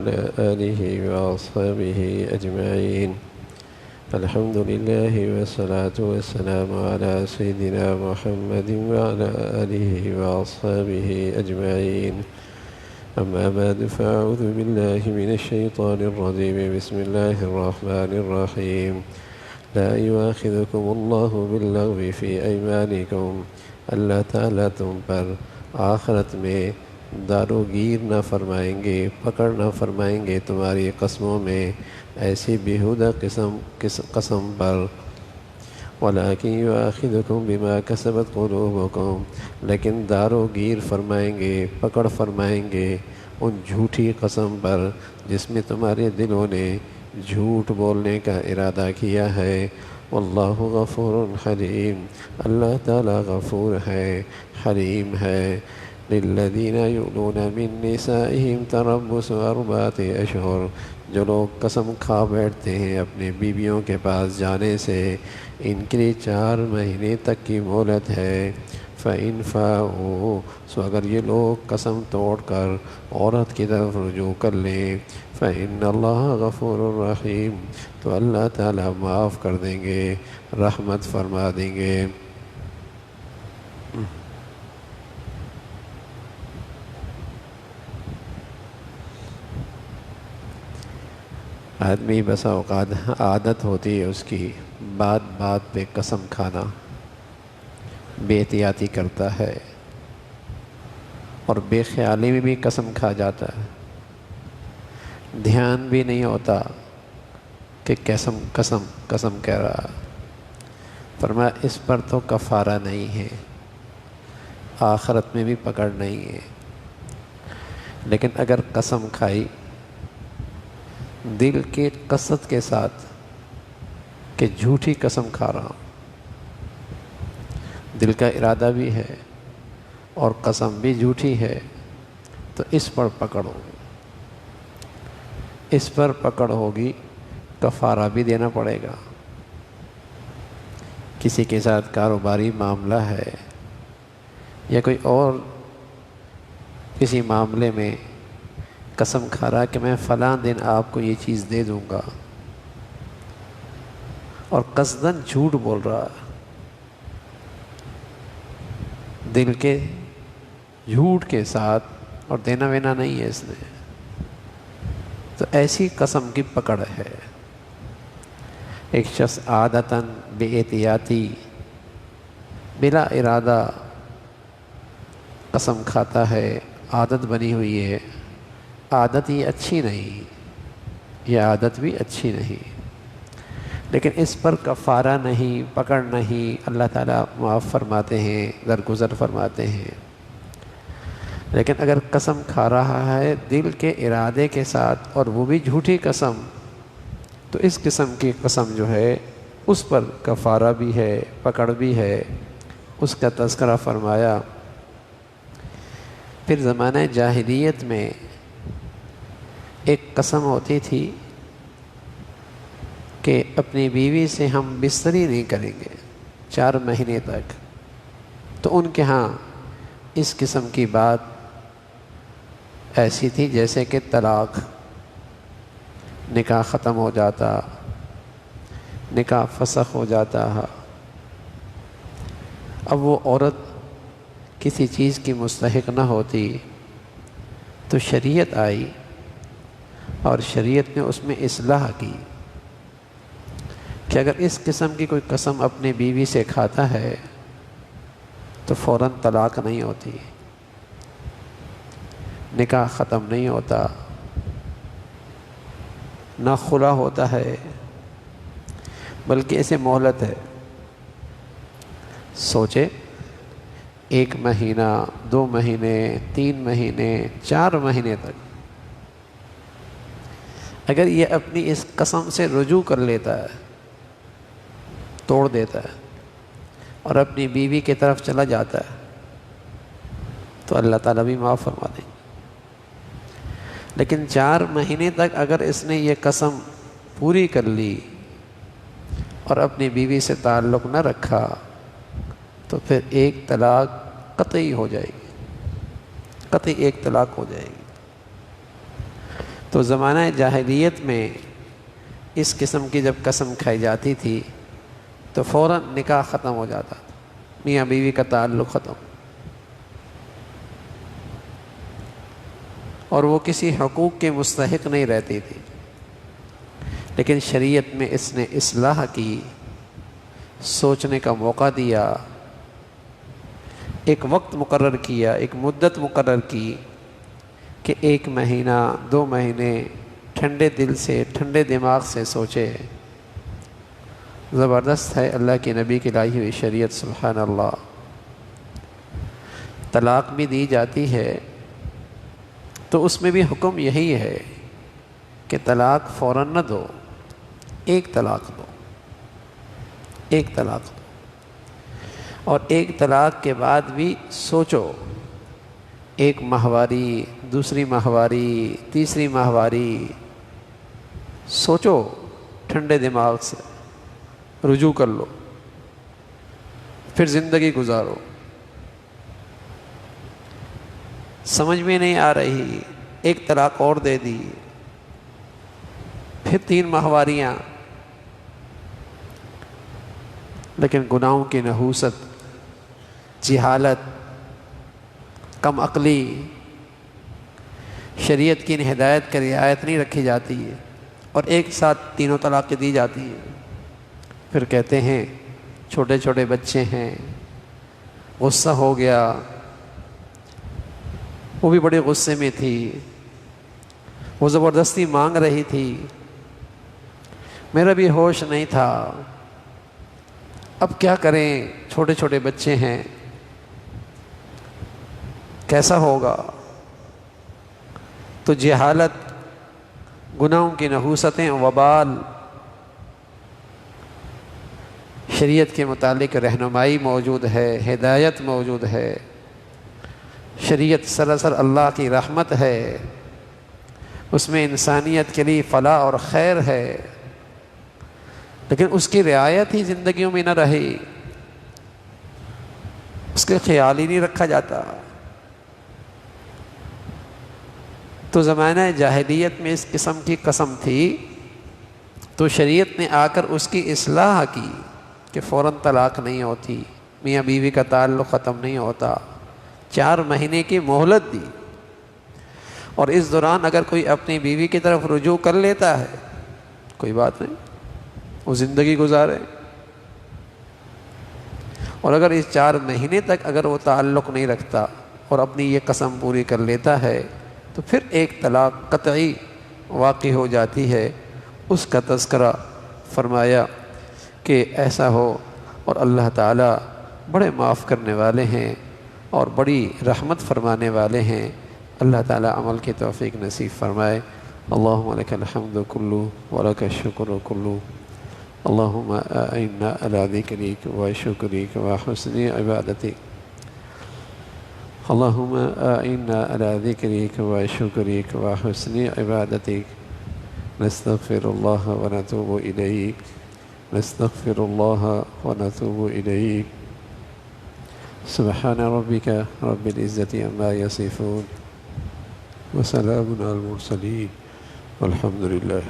آله وأصحابه أجمعين. الحمد لله والصلاة والسلام على سيدنا محمد وعلى آله وأصحابه أجمعين. أما بعد فأعوذ بالله من الشيطان الرجيم. بسم الله الرحمن الرحيم. لا يؤاخذكم الله باللغو في أيمانكم. اللہ تعالیٰ تم پر آخرت میں داروگیر نہ فرمائیں گے، پکڑ نہ فرمائیں گے تمہاری قسموں میں ایسی بیہودہ قسم پر. وَلَٰكِنْ يُؤَاخِذُكُمْ بِمَا كَسَبَتْ قُلُوبُكُمْ، لیکن داروگیر فرمائیں گے، پکڑ فرمائیں گے ان جھوٹی قسم پر جس میں تمہارے دلوں نے جھوٹ بولنے کا ارادہ کیا ہے. واللہ غفور حلیم، اللہ تعالیٰ غفور ہے، حلیم ہے. للذین یؤلون من نسائہم تربص 4 اشہر، جو لوگ قسم کھا بیٹھتے ہیں اپنے بیویوں کے پاس جانے سے، ان کے لیے 4 مہینے تک کی مہلت ہے. فَإِنْ فَاءُوا، سو اگر یہ لوگ قسم توڑ کر عورت کی طرف رجوع کر لیں، فَإِنَّ اللَّهَ غَفُورٌ رَحِيمٌ، تو اللہ تعالیٰ معاف کر دیں گے، رحمت فرما دیں گے. آدمی بسا اوقات عادت ہوتی ہے اس کی بات بات پہ قسم کھانا، بے احتیاطی کرتا ہے اور بے خیالی میں بھی قسم کھا جاتا ہے، دھیان بھی نہیں ہوتا کہ قسم کہہ رہا. فرمایا اس پر تو کفارہ نہیں ہے، آخرت میں بھی پکڑ نہیں ہے. لیکن اگر قسم کھائی دل کے قصد کے ساتھ کہ جھوٹی قسم کھا رہا ہوں، دل کا ارادہ بھی ہے اور قسم بھی جھوٹی ہے، تو اس پر پکڑ ہوگی، اس پر پکڑ ہوگی، کفارہ بھی دینا پڑے گا. کسی کے ساتھ کاروباری معاملہ ہے یا کوئی اور کسی معاملے میں قسم کھا رہا کہ میں فلاں دن آپ کو یہ چیز دے دوں گا، اور قصداً جھوٹ بول رہا، دل کے جھوٹ کے ساتھ، اور دینا وینا نہیں ہے اس نے، تو ایسی قسم کی پکڑ ہے. ایک شخص عادتاً بے احتیاطی بلا ارادہ قسم کھاتا ہے، عادت بنی ہوئی ہے. عادت یہ اچھی نہیں، یہ عادت بھی اچھی نہیں، لیکن اس پر کفارہ نہیں، پکڑ نہیں. اللہ تعالیٰ معاف فرماتے ہیں، درگزر فرماتے ہیں. لیکن اگر قسم کھا رہا ہے دل کے ارادے کے ساتھ اور وہ بھی جھوٹی قسم، تو اس قسم کی قسم جو ہے اس پر کفارہ بھی ہے، پکڑ بھی ہے. اس کا تذکرہ فرمایا. پھر زمانہ جاہلیت میں ایک قسم ہوتی تھی کہ اپنی بیوی سے ہم بستری نہیں کریں گے 4 مہینے تک. تو ان کے ہاں اس قسم کی بات ایسی تھی جیسے کہ طلاق، نکاح ختم ہو جاتا، نکاح فسخ ہو جاتا. اب وہ عورت کسی چیز کی مستحق نہ ہوتی، تو شریعت آئی اور شریعت نے اس میں اصلاح کی کہ اگر اس قسم کی کوئی قسم اپنی بیوی سے کھاتا ہے تو فوراً طلاق نہیں ہوتی، نکاح ختم نہیں ہوتا، نہ خلا ہوتا ہے، بلکہ اسے مہلت ہے. سوچے 1 مہینہ، 2 مہینے، 3 مہینے، 4 مہینے تک اگر یہ اپنی اس قسم سے رجوع کر لیتا ہے، توڑ دیتا ہے اور اپنی بیوی کی طرف چلا جاتا ہے، تو اللہ تعالیٰ بھی معاف فرما دیں گے. لیکن 4 مہینے تک اگر اس نے یہ قسم پوری کر لی اور اپنی بیوی سے تعلق نہ رکھا، تو پھر ایک طلاق قطعی ہو جائے گی، قطعی ایک طلاق ہو جائے گی. تو زمانہ جاہلیت میں اس قسم کی جب قسم کھائی جاتی تھی تو فوراً نکاح ختم ہو جاتا تھا، میاں بیوی کا تعلق ختم، اور وہ کسی حقوق کے مستحق نہیں رہتی تھی۔ لیکن شریعت میں اس نے اصلاح کی، سوچنے کا موقع دیا، ایک وقت مقرر کیا، ایک مدت مقرر کی کہ 1 مہینہ 2 مہینے ٹھنڈے دل سے ٹھنڈے دماغ سے سوچے۔ زبردست ہے اللہ کے نبی کی لائی ہوئی شریعت، سبحان اللہ۔ طلاق بھی دی جاتی ہے تو اس میں بھی حکم یہی ہے کہ طلاق فوراً نہ دو، 1 طلاق دو، 1 طلاق دو، اور 1 طلاق کے بعد بھی سوچو، 1 ماہواری، دوسری ماہواری، تیسری ماہواری، سوچو ٹھنڈے دماغ سے، رجوع کر لو، پھر زندگی گزارو۔ سمجھ میں نہیں آ رہی، 1 طلاق اور دے دی، پھر 3 ماہواریاں، لیکن گناہوں کی نحوست، جہالت، کم عقلی، شریعت کی ہدایت کی رعایت نہیں رکھی جاتی ہے، اور ایک ساتھ 3 طلاقیں دی جاتی ہیں۔ پھر کہتے ہیں چھوٹے چھوٹے بچے ہیں، غصہ ہو گیا، وہ بھی بڑے غصے میں تھی، وہ زبردستی مانگ رہی تھی، میرا بھی ہوش نہیں تھا، اب کیا کریں، چھوٹے چھوٹے بچے ہیں، کیسا ہوگا؟ تو جہالت، گناہوں کی نحوستیں، وبال، شریعت کے متعلق رہنمائی موجود ہے، ہدایت موجود ہے، شریعت سراسر اللہ کی رحمت ہے، اس میں انسانیت کے لیے فلاح اور خیر ہے، لیکن اس کی رعایت ہی زندگیوں میں نہ رہی، اس کے خیال ہی نہیں رکھا جاتا۔ تو زمانہ جاہلیت میں اس قسم کی قسم تھی، تو شریعت نے آ کر اس کی اصلاح کی کہ فوراً طلاق نہیں ہوتی، میاں بیوی کا تعلق ختم نہیں ہوتا، 4 مہینے کی مہلت دی، اور اس دوران اگر کوئی اپنی بیوی کی طرف رجوع کر لیتا ہے کوئی بات نہیں، وہ زندگی گزارے، اور اگر اس 4 مہینے تک اگر وہ تعلق نہیں رکھتا اور اپنی یہ قسم پوری کر لیتا ہے تو پھر 1 طلاق قطعی واقع ہو جاتی ہے۔ اس کا تذکرہ فرمایا کہ ایسا ہو، اور اللہ تعالیٰ بڑے معاف کرنے والے ہیں اور بڑی رحمت فرمانے والے ہیں۔ اللہ تعالیٰ عمل کی توفیق نصیب فرمائے۔ اللہم لک الحمد کلو ولک الشکر کلو، اللہم اعنا علی ذکرک و شکرک و حسن عبادتک، اللہم اعنا علی ذکرک و شکرک و حسن عبادتک، نستغفر اللہ و نتوب الیک، نستغفر اللہ و نتوب الیک، سبحان ربک رب العزة عما یصفون وسلام علی المرسلین والحمد للہ۔